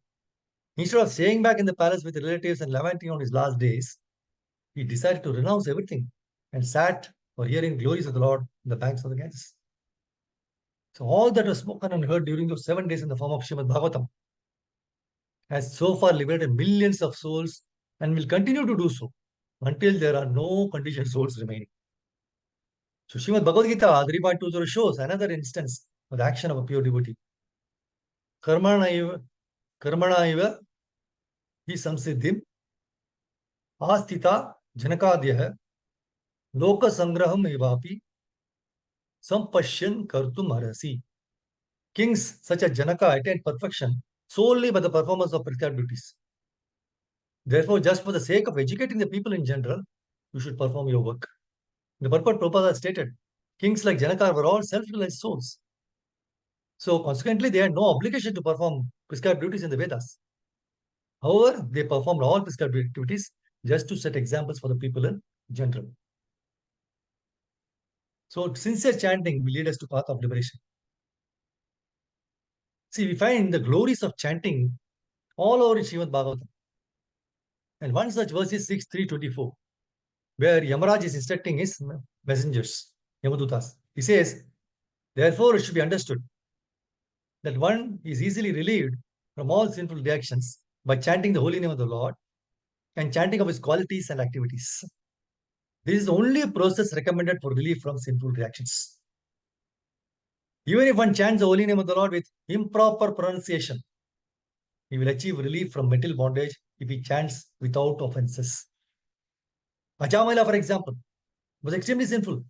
instead of staying back in the palace with relatives and lamenting on his last days, he decided to renounce everything and sat for hearing glories of the Lord on the banks of the Ganges. So all that was spoken and heard during those 7 days in the form of Srimad Bhagavatam has so far liberated millions of souls and will continue to do so until there are no conditioned souls remaining. So Srimad Bhagavad Gita 3.20 shows another instance of the action of a pure devotee. Karmana iva hi samsiddhim astita janakadyah loka sangraham evapi sampashyan kartum arasi. Kings such as Janaka attained perfection solely by the performance of prescribed duties. Therefore, just for the sake of educating the people in general, you should perform your work. The purport Prabhupada stated, kings like Janaka were all self-realized souls. So consequently, they had no obligation to perform prescribed duties in the Vedas. However, they performed all prescribed duties just to set examples for the people in general. So sincere chanting will lead us to path of liberation. See, we find the glories of chanting all over in Srimad Bhagavatam. And one such verse is 6.3.24, where Yamaraj is instructing his messengers, Yamadutas. He says, therefore, it should be understood that one is easily relieved from all sinful reactions by chanting the holy name of the Lord and chanting of his qualities and activities. This is the only process recommended for relief from sinful reactions. Even if one chants the holy name of the Lord with improper pronunciation, he will achieve relief from mental bondage if he chants without offenses. Ajamala, for example, was extremely sinful,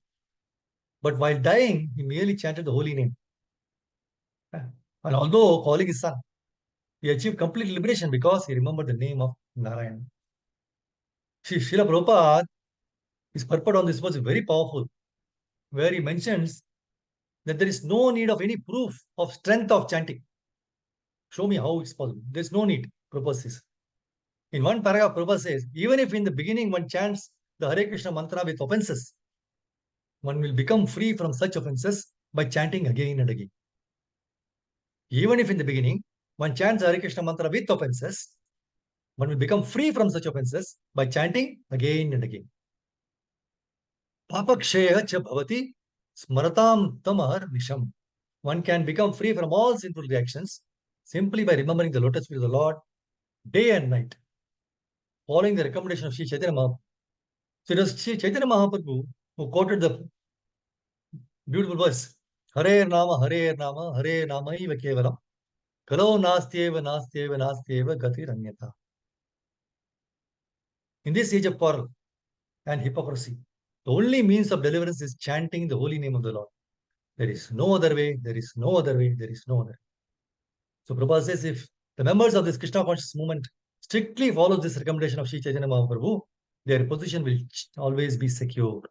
but while dying, he merely chanted the holy name. And although calling his son, he achieved complete liberation because he remembered the name of Narayan. Srila Prabhupada, his purport on this was very powerful, where he mentions that there is no need of any proof of strength of chanting. Show me how it's possible. There's no need, Prabhupada says. In one paragraph, Prabhupada says, even if in the beginning one chants the Hare Krishna mantra with offenses, one will become free from such offenses by chanting again and again. Even if in the beginning one chants Hare Krishna mantra with offenses, one will become free from such offenses by chanting again and again. Papakshaya cha bhavati smaratam tamar nisham. One can become free from all sinful reactions simply by remembering the lotus feet of the Lord day and night, following the recommendation of Sri Chaitanya Mahaprabhu. So it was Sri Chaitanya Mahaprabhu who quoted the beautiful verse, Hare Nama, Hare Nama, Hare Nama eva kevalam, kalo nastyeva, nastyeva, nastyeva gati ranyata. In this age of quarrel and hypocrisy, the only means of deliverance is chanting the holy name of the Lord. There is no other way, there is no other way, there is no other way. So Prabhupada says, if the members of this Krishna conscious movement strictly follow this recommendation of Sri Chaitanya Mahaprabhu, their position will always be secure.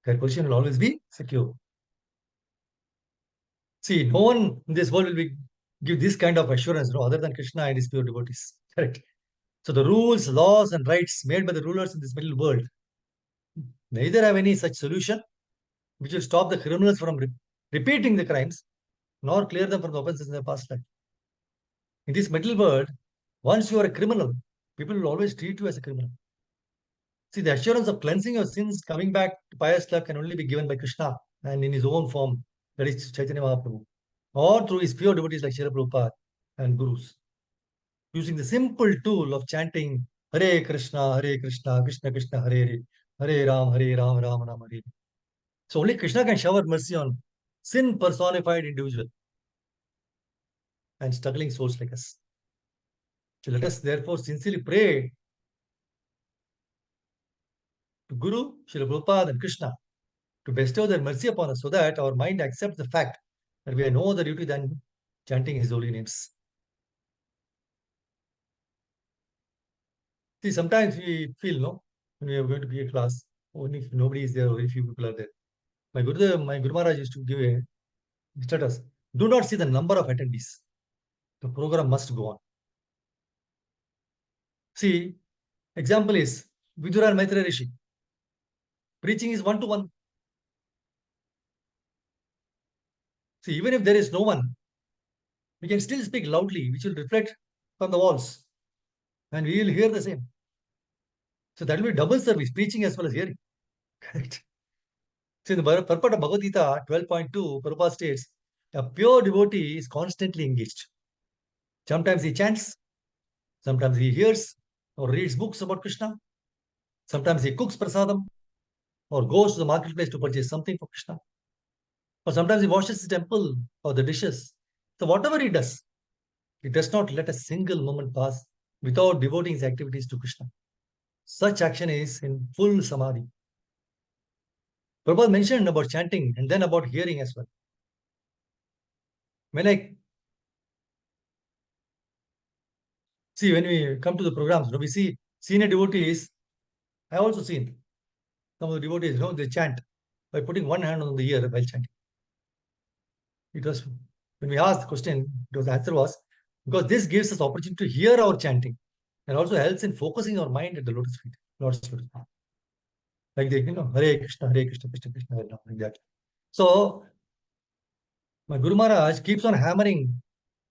Their position will always be secure. See, no one in this world will give this kind of assurance, no, other than Krishna and his pure devotees. Correct. So the rules, laws, and rights made by the rulers in this middle world neither have any such solution which will stop the criminals from repeating the crimes, nor clear them from the offenses in their past life. In this middle world, once you are a criminal, people will always treat you as a criminal. See, the assurance of cleansing your sins, coming back to pious life can only be given by Krishna and in his own form, that is Chaitanya Mahaprabhu, or through his pure devotees like Srila Prabhupada and Gurus, using the simple tool of chanting Hare Krishna, Krishna Krishna, Hare Hare, Hare Ram, Ram Ram, Hare. So only Krishna can shower mercy on sin personified individual and struggling souls like us. So let us therefore sincerely pray to Guru, Srila Prabhupada and Krishna to bestow their mercy upon us so that our mind accepts the fact that we have no other duty than chanting his holy names. See, sometimes we feel, no, when we are going to be a class, only if nobody is there, very few people are there. My Guru Maharaj used to give a status, do not see the number of attendees. The program must go on. See, example is Vidura and Maitreya Rishi. Preaching is one-to-one. See, even if there is no one, we can still speak loudly, which will reflect from the walls. And we will hear the same. So that will be double service, preaching as well as hearing. Correct. So in the purport of Bhagavad Gita 12.2, Prabhupada states, a pure devotee is constantly engaged. Sometimes he chants, sometimes he hears or reads books about Krishna, sometimes he cooks prasadam or goes to the marketplace to purchase something for Krishna, or sometimes he washes the temple or the dishes. So whatever he does not let a single moment pass without devoting his activities to Krishna. Such action is in full samadhi. Prabhupada mentioned about chanting and then about hearing as well. When I see, when we come to the programs, we see senior devotees. I also seen some of the devotees, they chant by putting one hand on the ear while chanting. It was, when we asked the question, the answer was, because this gives us opportunity to hear our chanting and also helps in focusing our mind at the lotus feet, Lord's lotus feet. Like the, Hare Krishna, Krishna Krishna, Hare Ram, like that. So, my Guru Maharaj keeps on hammering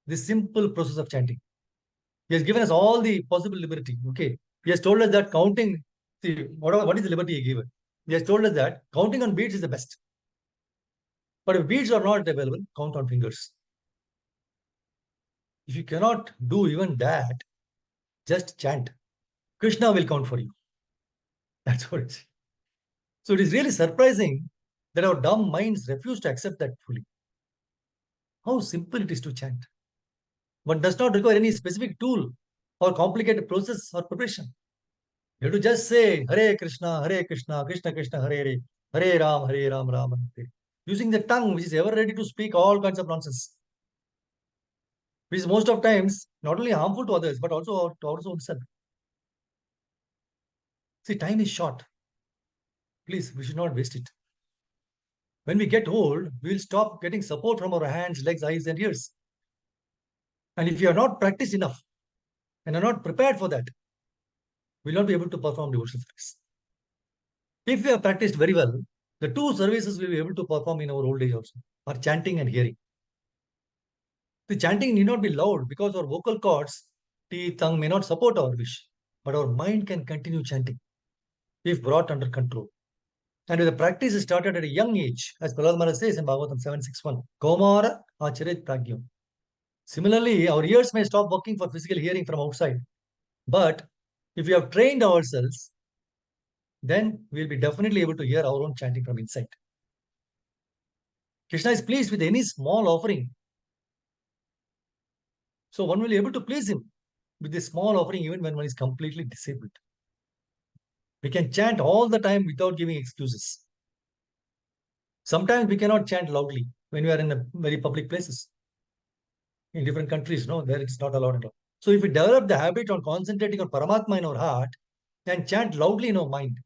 this simple process of chanting. He has given us all the possible liberty. Okay, He has told us that counting, see, what is the liberty he given? He has told us that counting on beads is the best. But if beads are not available, count on fingers. If you cannot do even that, just chant. Krishna will count for you. That's what it is. So it is really surprising that our dumb minds refuse to accept that fully. How simple it is to chant. One does not require any specific tool or complicated process or preparation. You have to just say Hare Krishna, Krishna Krishna, Hare Ram, Ram Ram. Hare. Using the tongue, which is ever ready to speak all kinds of nonsense, which is most of times not only harmful to others, but also to ourselves. See, time is short. Please, we should not waste it. When we get old, we will stop getting support from our hands, legs, eyes, and ears. And if you are not practiced enough and are not prepared for that, we will not be able to perform devotional service. If we have practiced very well, the two services we will be able to perform in our old age also are chanting and hearing. The chanting need not be loud because our vocal cords, teeth, tongue may not support our wish, but our mind can continue chanting if brought under control. And with the practice is started at a young age, as Prahlad Maharaj says in Bhagavatam 7:6.1, Kaumara Acharet Pragyam. Similarly, our ears may stop working for physical hearing from outside. But if we have trained ourselves, then we'll be definitely able to hear our own chanting from inside. Krishna is pleased with any small offering. So one will be able to please him with a small offering even when one is completely disabled. We can chant all the time without giving excuses. Sometimes we cannot chant loudly when we are in a very public places. In different countries, no, where it's not allowed at all. So if we develop the habit on concentrating on Paramatma in our heart and chant loudly in our mind,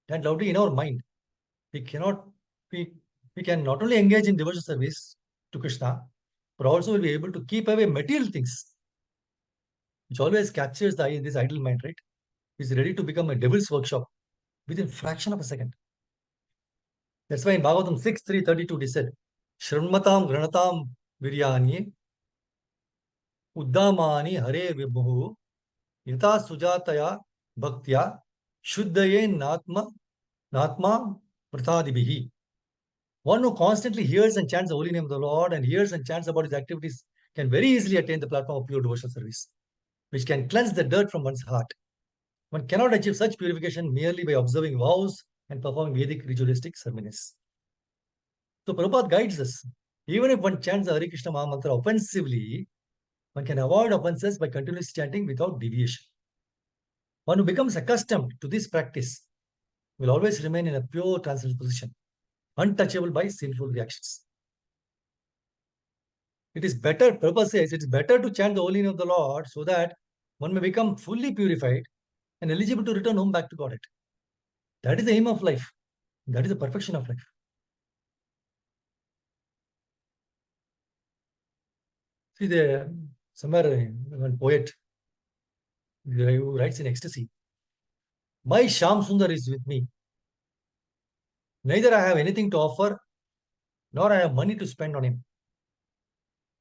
we can not only engage in devotional service to Krishna, but also will be able to keep away material things, which always captures this idle mind, right? Is ready to become a devil's workshop within fraction of a second. That's why in Bhagavatam 6:332 it is said, Shranmatam Granatam Viryani Uddamani Hare Vibhu Yata Sujataya Bhaktya Shuddhaye Natma Prathadibihi. One who constantly hears and chants the holy name of the Lord and hears and chants about his activities can very easily attain the platform of pure devotional service, which can cleanse the dirt from one's heart. One cannot achieve such purification merely by observing vows and performing Vedic ritualistic ceremonies. So Prabhupada guides us. Even if one chants the Hare Krishna Maha Mantra offensively, one can avoid offenses by continuously chanting without deviation. One who becomes accustomed to this practice will always remain in a pure transcendental position, untouchable by sinful reactions. It is better, Prabhupada says, it is better to chant the holy name of the Lord so that one may become fully purified and eligible to return home back to Godhead. That is the aim of life. That is the perfection of life. See, somewhere one poet who writes in ecstasy, my Shyam Sundar is with me. Neither I have anything to offer, nor I have money to spend on him.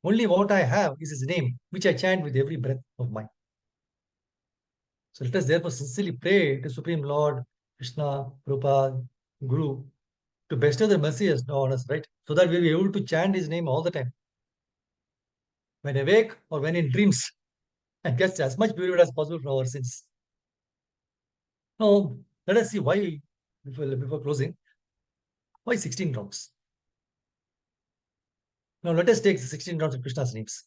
Only what I have is his name, which I chant with every breath of mine. So let us therefore sincerely pray to Supreme Lord, Krishna, Prabhupada, Guru, to bestow their mercy on us, right? So that we'll be able to chant his name all the time. When awake or when in dreams, and get as much purified as possible from our sins. Now, let us see why, before closing, why 16 rounds? Now, let us take the 16 rounds of Krishna's names.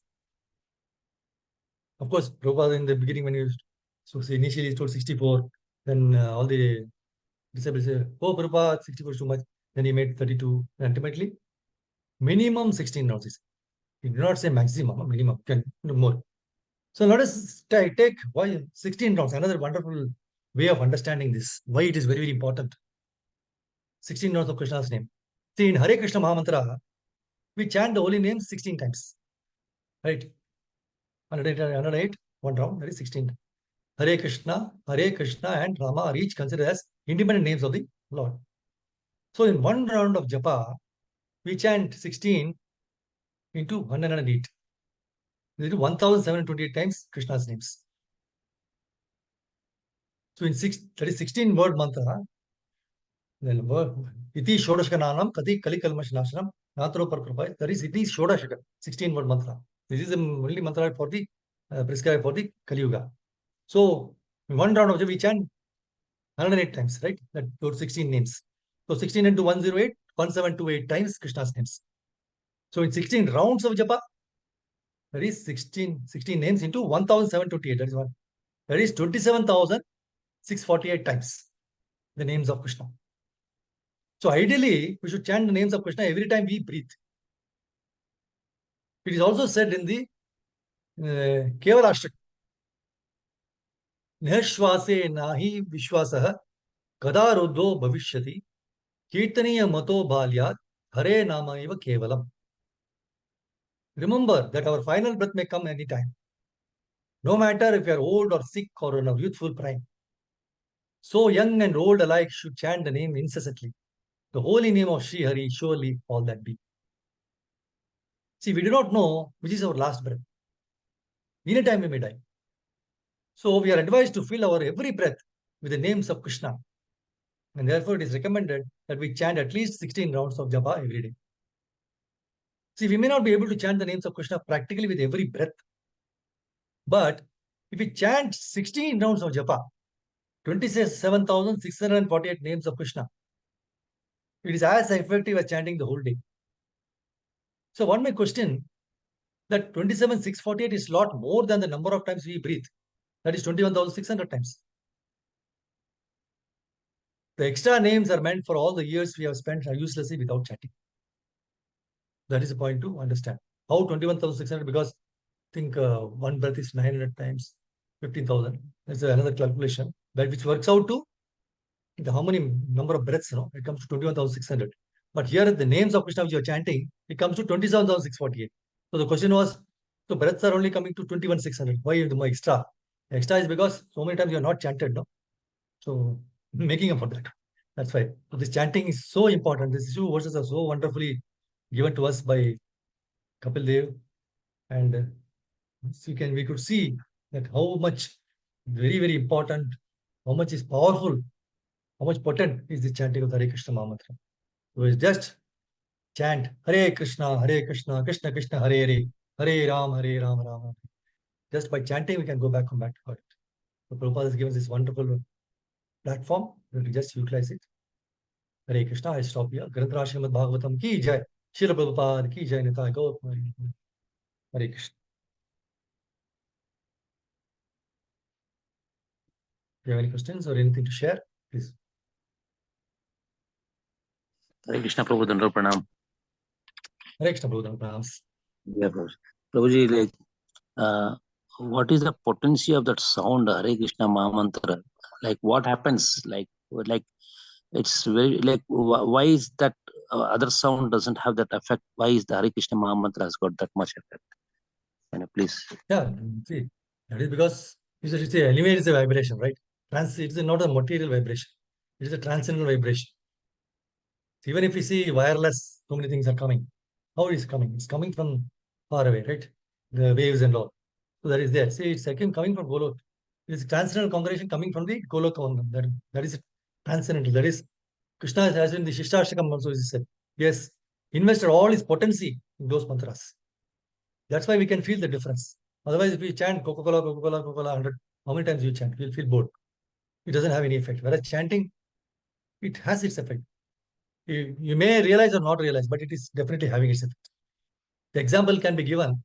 Of course, Prabhupada in the beginning, when he initially he told 64, then all the disciples said, oh, Prabhupada, 64 is too much. Then he made 32. And ultimately, minimum 16 rounds. He did not say maximum, minimum, can do more. So let us take why 16 rounds, another wonderful way of understanding this, why it is very, very important. 16 rounds of Krishna's name. See, in Hare Krishna Mahamantra, we chant the holy names 16 times. Right? 108, one round, that is 16. Hare Krishna, and Rama are each considered as independent names of the Lord. So in one round of japa, we chant 16 into 108. This is 1728 times Krishna's names. So in that is 16 word mantra. Then iti shodashkananam kati kali kalmashnashanam natro parkrupay. That is iti shodashaka, 16 word mantra. This is the only mantra for the prescribed for the Kali Yuga. So in one round of Japa we chant 108 times, right? That those 16 names. So 16 into 108, 1728 times Krishna's names. So in 16 rounds of Japa, there is 16 names into 1728. That is one. That is 27,648 times the names of Krishna. So ideally, we should chant the names of Krishna every time we breathe. It is also said in the Kevalashtak. Nihashvase nahi vishwasaha kada ruddho bhavishyati kirtaniya mato balyat hare nama eva kevalam. Remember that our final breath may come anytime. No matter if you are old or sick or in a youthful prime. So young and old alike should chant the name incessantly. The holy name of Sri Hari, surely all that be. See, we do not know which is our last breath. Anytime we may die. So we are advised to fill our every breath with the names of Krishna. And therefore it is recommended that we chant at least 16 rounds of japa every day. See, we may not be able to chant the names of Krishna practically with every breath. But if we chant 16 rounds of japa, 27,648 names of Krishna, it is as effective as chanting the whole day. So one may question that 27,648 is a lot more than the number of times we breathe. That is 21,600 times. The extra names are meant for all the years we have spent uselessly without chanting. That is the point to understand. How 21,600? Because I think one breath is 900 times 15,000. That's another calculation, but which works out to how many number of breaths, it comes to 21,600. But here the names of Krishna which you are chanting, it comes to 27,648. So the question was, so breaths are only coming to 21,600. Why the extra? Extra is because so many times you are not chanted, no? So making up for that. That's why. So this chanting is so important. These two verses are so wonderfully given to us by Kapil Dev, and we could see that how much very, very important, how much is powerful, how much potent is the chanting of the Hare Krishna Mahamantra. So it's just chant Hare Krishna, Krishna Krishna, Hare Hare, Hare Ram, Ram Ram. Just by chanting, we can go back to God. So Prabhupada has given this wonderful platform. We will just utilize it. Hare Krishna. I stop here. Granthra Srimad Bhagavatam ki jai. Srila Prabhupada ki jai. Nitai Gaur. Hare Krishna. Do you have any questions or anything to share? Please. Hare Krishna, Prabhu, Dandava Pranam. Hare Krishna, Prabhu, Pranams. Yeah, Prabhuji, like, what is the potency of that sound, Hare Krishna Mahamantra? Like, what happens? Like it's very, like, why is that other sound doesn't have that effect? Why is the Hare Krishna Mahamantra has got that much effect? Can you please? Yeah, see, that is because anyway, it's a vibration, right? It's not a material vibration. It is a transcendental vibration. Even if we see wireless, so many things are coming. How is it coming? It's coming from far away, right? The waves and all. So that is there. See, it's again coming from Golok. It is transcendental congregation coming from the Golok. That is transcendental. That is Krishna has in the Shishtastakam also is said. Yes, invested all his potency in those mantras. That's why we can feel the difference. Otherwise, if we chant Coca-Cola, Coca-Cola, Coca-Cola 100, how many times you chant? You'll feel bored. It doesn't have any effect. Whereas chanting, it has its effect. You may realize or not realize, but it is definitely having its effect. The example can be given.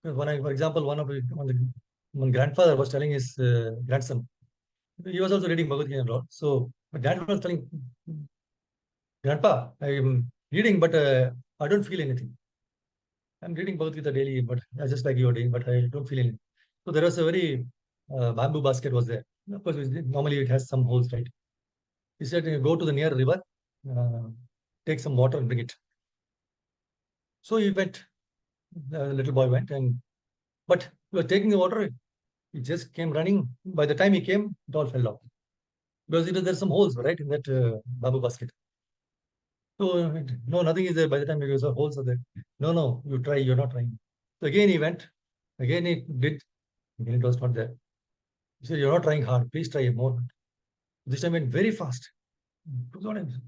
For example, one grandfather was telling his grandson, he was also reading Bhagavad Gita and all. So my dad was telling, Grandpa, I am reading, but I don't feel anything. I'm reading Bhagavad Gita daily, but just like you're doing, but I don't feel anything. So there was a very bamboo basket was there. Of course, normally it has some holes, right? He said, go to the near river, take some water and bring it. So he went, the little boy went, but he was taking the water, he just came running. By the time he came, it all fell off. Because there's some holes, right, in that bamboo basket. So, no, nothing is there. By the time he saw holes are there. No, you try, you're not trying. So again he went, again he did, again it was not there. He said, you're not trying hard. Please try more. This time went very fast.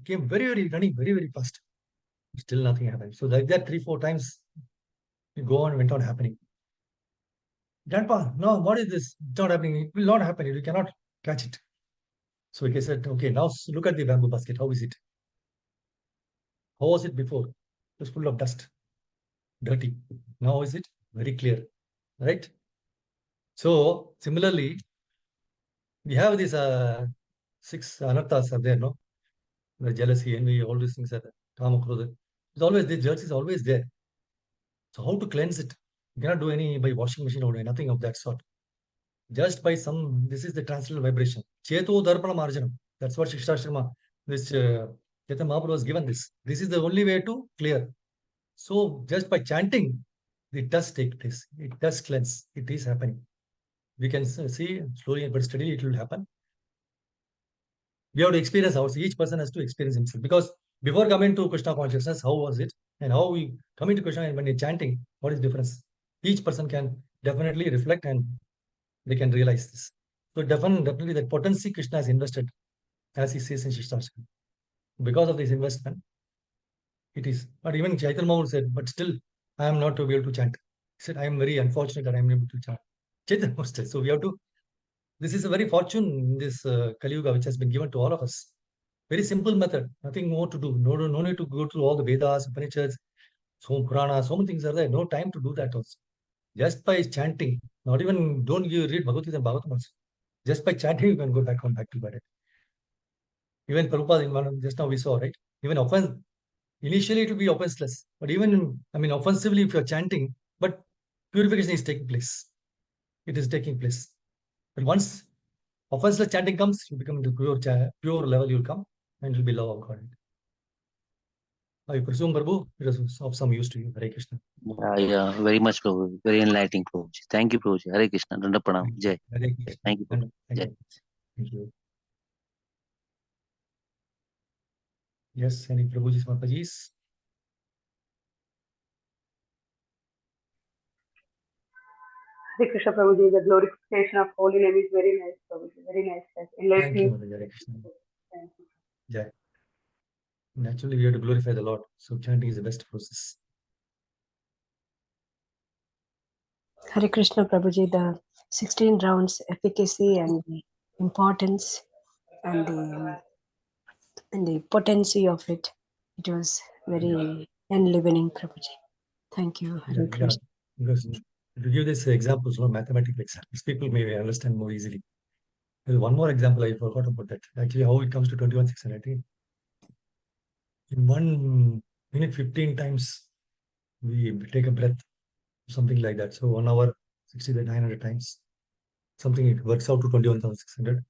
Came very running very fast. Still nothing happened. So like that 3-4 times, it went on happening. Grandpa, no, what is this? It's not happening. It will not happen. You cannot catch it. So he said, okay, now look at the bamboo basket. How is it? How was it before? It was full of dust, dirty. Now is it very clear, right? So similarly, we have these 6 anarthas are there, no? The jealousy, envy, all these things are there. Kama, Krodha. It's always, the dirt is always there. So how to cleanse it? You cannot do any by washing machine or nothing of that sort. Just by this is the transcendental vibration. Cheto Darpana Marjanam. That's what Shikshashrama, this Chaitanya Mahaprabhu was given this. This is the only way to clear. So just by chanting, it does take place. It does cleanse. It is happening. We can see slowly but steadily it will happen. We have to experience ourselves. Each person has to experience himself. Because before coming to Krishna consciousness, how was it? And how we come into Krishna and when you're chanting, what is the difference? Each person can definitely reflect and they can realize this. So definitely that potency Krishna has invested, as he says in Shikshashrama. Because of this investment, it is. But even Chaitanya Mahaprabhu said, but still, I am not to be able to chant. He said, I am very unfortunate that I am able to chant. Chaitanya Mahaprabhu said, so we have to, this is a very fortune in this Kali Yuga, which has been given to all of us. Very simple method, nothing more to do. No need to go through all the Vedas, Upanishads, so Purana, so many things are there. No time to do that also. Just by chanting, not even, don't you read Bhagavad Gita and Bhagavatam also. Just by chanting, you can go back to bed. Even Prabhupada, just now we saw, right? Even offense, initially it will be offenseless. But even, offensively, if you're chanting, but purification is taking place. It is taking place. But once offenseless chanting comes, you become into pure level, you'll come, and it will be love of God. I presume, Prabhu, it is of some use to you. Hare Krishna. Yeah, very much, Prabhu. Very enlightening, Prabhu. Thank you, Prabhu. Hare Krishna. Danda Pranam. Jai. Hare Krishna. Thank you, Prabhu. Thank Jai. you. Thank you. Yes, any Prabhuji's, Mataji's? Hare Krishna Prabhuji, the glorification of holy name is very nice, Prabhuji. Very nice. Thank you, Enlightening. Mataji. Hare Krishna. Thank you. Jai. Naturally, we have to glorify the Lord. So chanting is the best process. Hare Krishna Prabhuji, the 16 rounds efficacy and the importance and the potency of it, it was very enlivening, Prabhuji. Thank you, Hare Krishna. Because to give this examples, mathematical examples, people may understand more easily. There's one more example I forgot about that. Actually, how it comes to 21,600. In 1 minute, 15 times we take a breath, something like that. So 1 hour, 60,900 times. Something it works out to 21,600.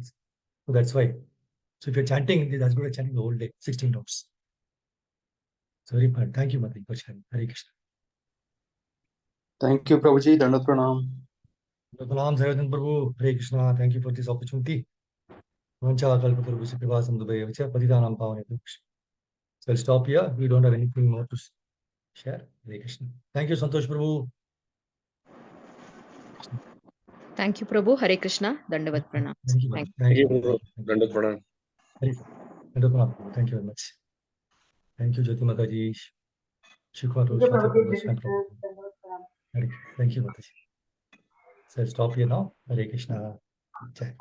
So that's why. So if you're chanting, that's good at chanting the whole day, 16 notes. It's very fun. Thank you, Mati, for sharing. Hare Krishna. Thank you, Prabhuji. Danda Pranam. Pranam, Sayadan Prabhu. Hare Krishna. Thank you for this opportunity. So I'll stop here. We don't have anything more to share. Hare Krishna. Thank you, Santosh Prabhu. Thank you, Prabhu. Hare Krishna. Dandavat Pranam. Thank you. Thank you. Thank you, Prabhu. Danda Pranam. Thank you very much. Thank you, Jyoti Mataji. Shikha to Thank you, Shweta Prabhuji. Prabhu. Hare Krishna. Dandavat Pranam. Thank you, Mataji. So I'll stop here now. Hare Krishna. Jai.